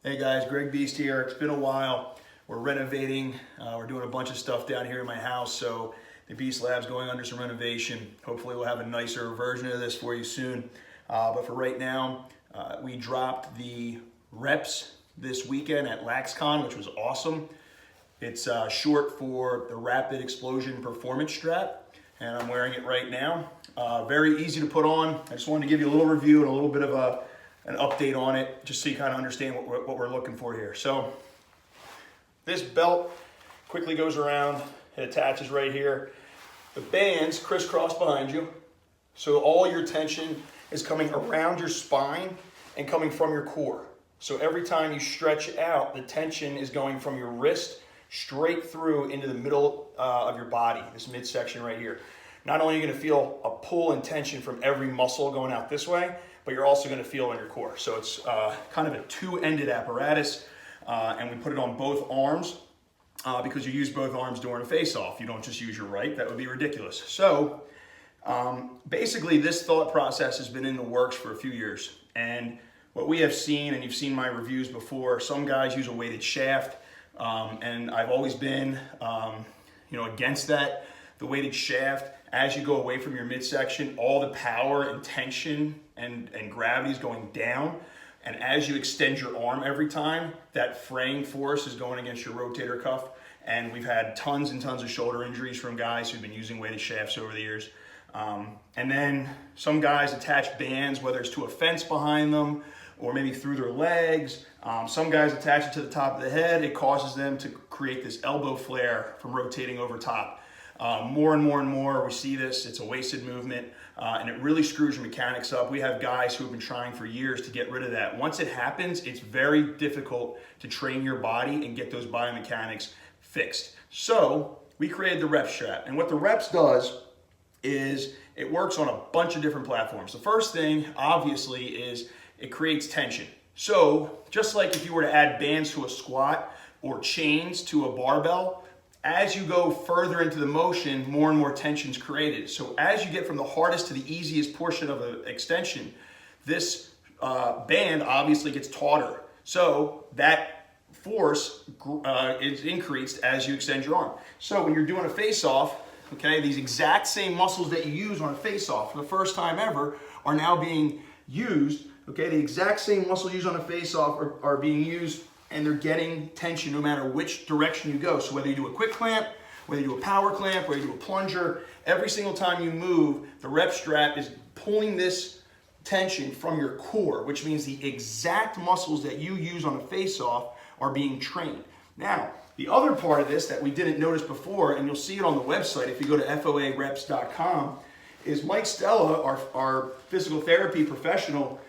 Hey guys, Greg Beast here. It's been a while. We're renovating. We're doing a bunch of stuff down here in my house, so the Beast Lab's going under some renovation. Hopefully we'll have a nicer version of this for you soon. But for right now, we dropped the R.E.P.S this weekend at LaxCon, which was awesome. It's short for the Rapid Explosion Performance Strap, and I'm wearing it right now. Very easy to put on. I just wanted to give you a little review and a little bit of an update on it, just so you kind of understand what we're looking for here. So this belt quickly goes around, it attaches right here. The bands crisscross behind you, so all your tension is coming around your spine and coming from your core. So every time you stretch out, the tension is going from your wrist straight through into the middle of your body, this midsection right here. Not only are you going to feel a pull and tension from every muscle going out this way, but you're also going to feel it in your core. So it's kind of a two-ended apparatus, and we put it on both arms because you use both arms during a face-off. You don't just use your right. That would be ridiculous. So basically, this thought process has been in the works for a few years. And what we have seen, and you've seen my reviews before, some guys use a weighted shaft, and I've always been against that. The weighted shaft, as you go away from your midsection, all the power and tension and gravity is going down. And as you extend your arm every time, that fraying force is going against your rotator cuff. And we've had tons and tons of shoulder injuries from guys who've been using weighted shafts over the years. And then some guys attach bands, whether it's to a fence behind them or maybe through their legs. Some guys attach it to the top of the head. It causes them to create this elbow flare from rotating over top. More and more we see this. It's a wasted movement, and it really screws your mechanics up. We have guys who have been trying for years to get rid of that. Once it happens, it's very difficult to train your body and get those biomechanics fixed. So we created the R.E.P.S strap, and what the R.E.P.S does is it works on a bunch of different platforms. The first thing, obviously, is it creates tension. So just like if you were to add bands to a squat or chains to a barbell, as you go further into the motion, more and more tension is created. So as you get from the hardest to the easiest portion of an extension, this band obviously gets tauter. So that force is increased as you extend your arm. So when you're doing a face-off, okay, these exact same muscles that you use on a face-off for the first time ever are now being used. Okay, the exact same muscle used on a face-off are being used, and they're getting tension no matter which direction you go. So whether you do a quick clamp, whether you do a power clamp, whether you do a plunger, every single time you move, the R.E.P.S strap is pulling this tension from your core, which means the exact muscles that you use on a face-off are being trained. Now, the other part of this that we didn't notice before, and you'll see it on the website if you go to FOA-REPS.com, is Mike Stella, our physical therapy professional,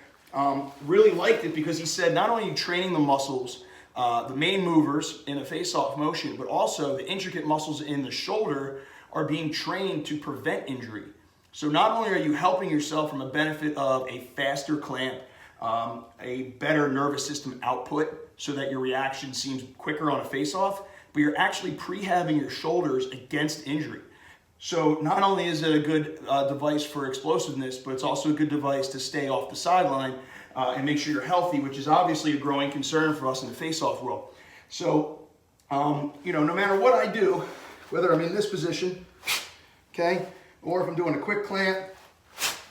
really liked it because he said not only are you training the muscles, the main movers in a face-off motion, but also the intricate muscles in the shoulder are being trained to prevent injury. So not only are you helping yourself from a benefit of a faster clamp, a better nervous system output so that your reaction seems quicker on a face-off, but you're actually prehabbing your shoulders against injury. So not only is it a good device for explosiveness, but it's also a good device to stay off the sideline and make sure you're healthy, which is obviously a growing concern for us in the face-off world. So, no matter what I do, whether I'm in this position, okay, or if I'm doing a quick clamp,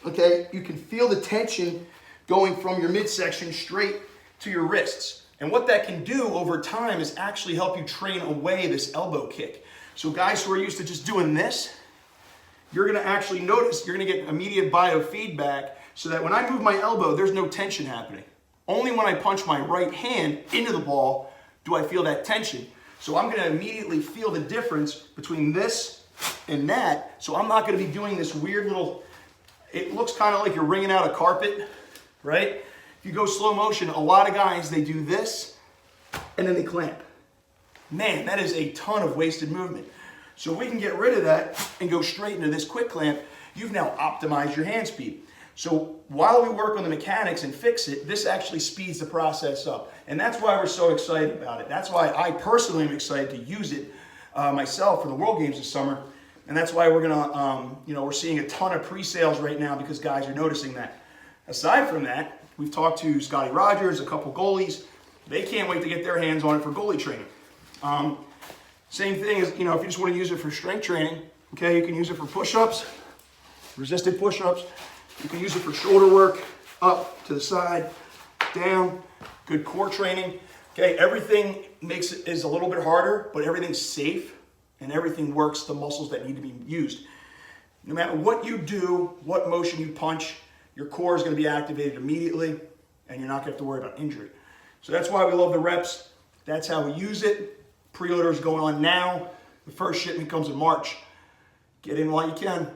okay, you can feel the tension going from your midsection straight to your wrists. And what that can do over time is actually help you train away this elbow kick. So guys who are used to just doing this, you're gonna actually notice, you're gonna get immediate biofeedback so that when I move my elbow, there's no tension happening. Only when I punch my right hand into the ball do I feel that tension. So I'm gonna immediately feel the difference between this and that. So I'm not gonna be doing this weird little, it looks kind of like you're wringing out a carpet, right? If you go slow motion, a lot of guys, they do this and then they clamp. Man, that is a ton of wasted movement. So we can get rid of that and go straight into this quick clamp. You've now optimized your hand speed. So while we work on the mechanics and fix it, this actually speeds the process up. And that's why we're so excited about it. That's why I personally am excited to use it myself for the World Games this summer. And that's why we're gonna, we're seeing a ton of pre-sales right now because guys are noticing that. Aside from that, we've talked to Scotty Rogers, a couple goalies, they can't wait to get their hands on it for goalie training. Same thing as, if you just want to use it for strength training, okay, you can use it for push-ups, resisted push-ups. You can use it for shoulder work, up, to the side, down, good core training. Okay, everything is a little bit harder, but everything's safe and everything works the muscles that need to be used. No matter what you do, what motion you punch, your core is going to be activated immediately and you're not going to have to worry about injury. So that's why we love the reps. That's how we use it. Pre-order is going on now. The first shipment comes in March. Get in while you can.